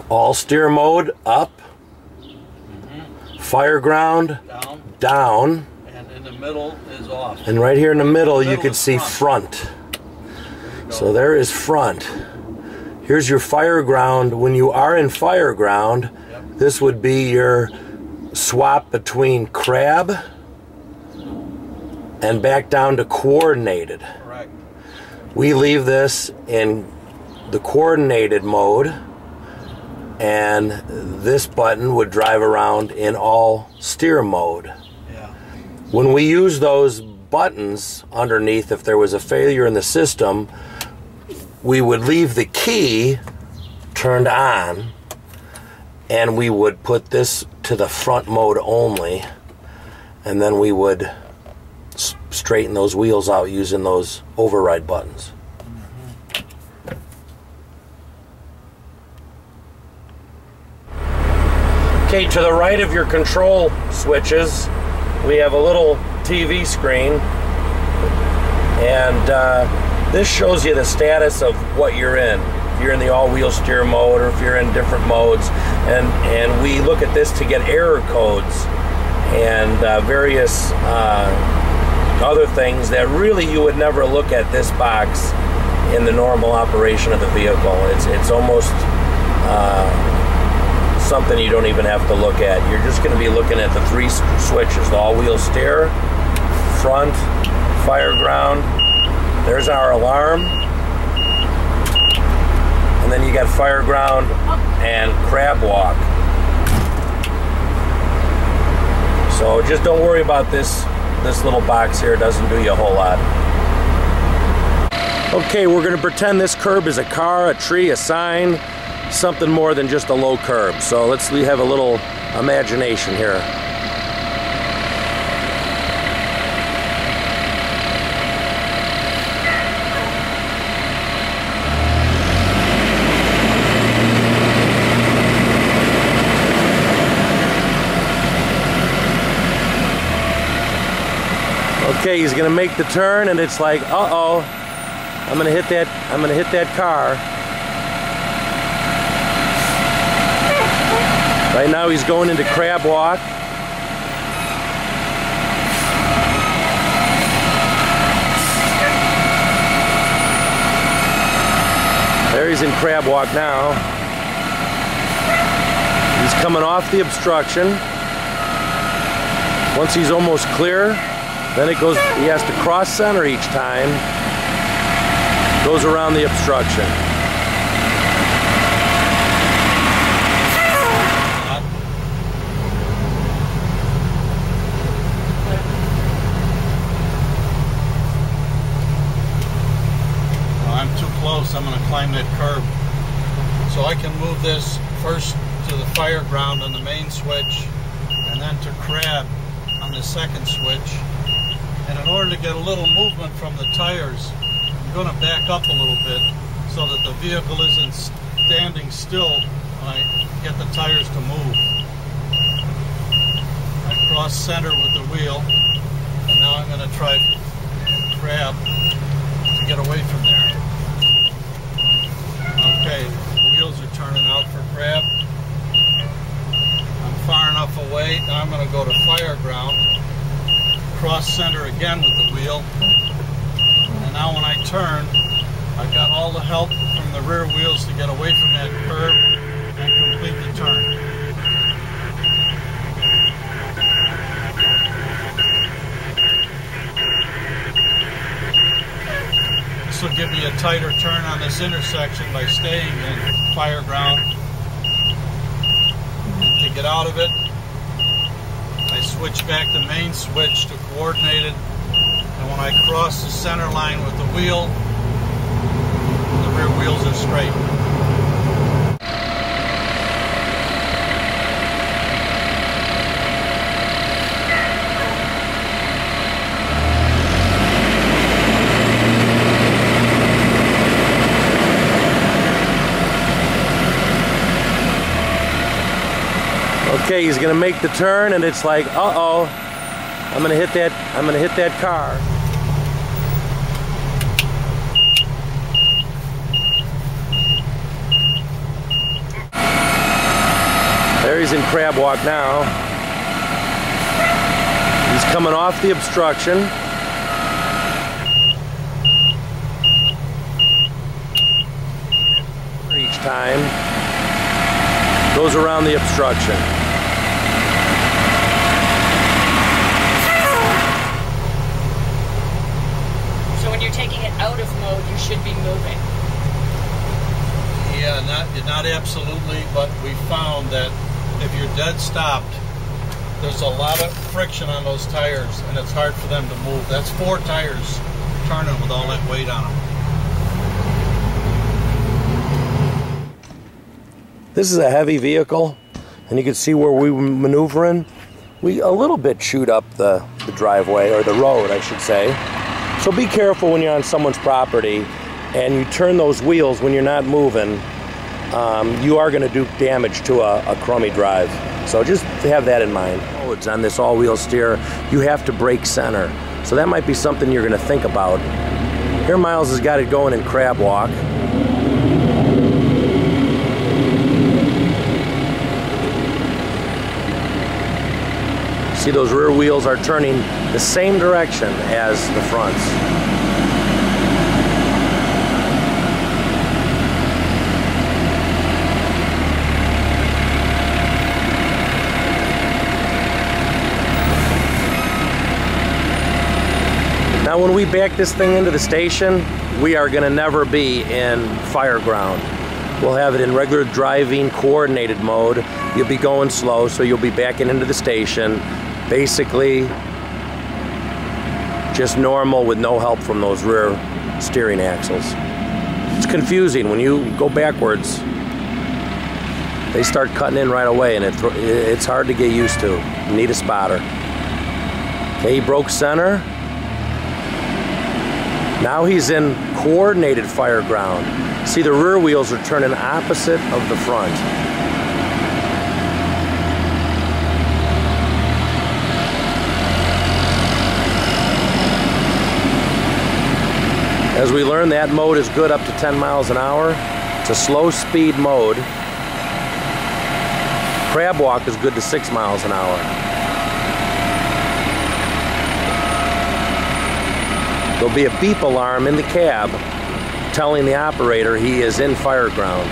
All steer mode up, fire ground down, and in the middle is off. And right here in the middle you can see front. So there is front. Here's your fire ground. When you are in fire ground, this would be your swap between crab and back down to coordinated. Correct. We leave this in the coordinated mode, and this button would drive around in all steer mode. Yeah. When we use those buttons underneath, if there was a failure in the system, we would leave the key turned on, and we would put this to the front mode only, and then we would straighten those wheels out using those override buttons. Okay, to the right of your control switches, we have a little TV screen, and this shows you the status of what you're in. If you're in the all-wheel steer mode, or if you're in different modes, and we look at this to get error codes and various other things that really you would never look at this box in the normal operation of the vehicle. It's almost something you don't even have to look at. You're just going to be looking at the three switches: the all-wheel steer, front, fire ground. There's our alarm, and then you got fire ground and crab walk. So just don't worry about this little box here. It doesn't do you a whole lot. Okay, we're going to pretend this curb is a car, a tree, a sign, something more than just a low curb. So let's have a little imagination here. Okay, he's gonna make the turn, and it's like, uh-oh, I'm gonna hit that car. Right now he's going into crab walk. There he's in crab walk now. He's coming off the obstruction. Once he's almost clear, then it goes, he has to cross center each time. Goes around the obstruction. I'm too close. I'm going to climb that curb. So I can move this first to the fire ground on the main switch, and then to crab on the second switch. And in order to get a little movement from the tires, I'm going to back up a little bit so that the vehicle isn't standing still when I get the tires to move. I cross center with the wheel, and now I'm going to try crab to get away from there. Okay, the wheels are turning out for crab. I'm far enough away. Now I'm going to go to fire ground. Cross center again with the wheel, and now when I turn, I've got all the help from the rear wheels to get away from that curb and complete the turn. This will give me a tighter turn on this intersection by staying in fire ground. And to get out of it, I switch back the main switch to coordinated, and when I cross the center line with the wheel, the rear wheels are straight. Okay, he's gonna make the turn, and it's like, uh-oh, I'm gonna hit that car. crab walk now. He's coming off the obstruction. Each time goes around the obstruction. So when you're taking it out of mode, you should be moving. Yeah, not absolutely, but we found that if you're dead stopped, there's a lot of friction on those tires, and it's hard for them to move. That's 4 tires turning with all that weight on them. This is a heavy vehicle, and you can see where we were maneuvering. We a little bit chewed up the driveway, or the road, I should say. So be careful when you're on someone's property and you turn those wheels when you're not moving. You are going to do damage to a crummy drive. So just have that in mind. On this all-wheel steer, you have to brake center. So that might be something you're going to think about. Here Miles has got it going in crab walk. See, those rear wheels are turning the same direction as the fronts. Now when we back this thing into the station, we are going to never be in fire ground. We'll have it in regular driving coordinated mode. You'll be going slow, so you'll be backing into the station. Basically, just normal with no help from those rear steering axles. It's confusing when you go backwards. They start cutting in right away, and it's hard to get used to. You need a spotter. Okay, he broke center. Now he's in coordinated fire ground. See, the rear wheels are turning opposite of the front. As we learned, that mode is good up to 10 miles an hour. It's a slow speed mode. Crab walk is good to 6 miles an hour. There'll be a beep alarm in the cab telling the operator he is in fire ground.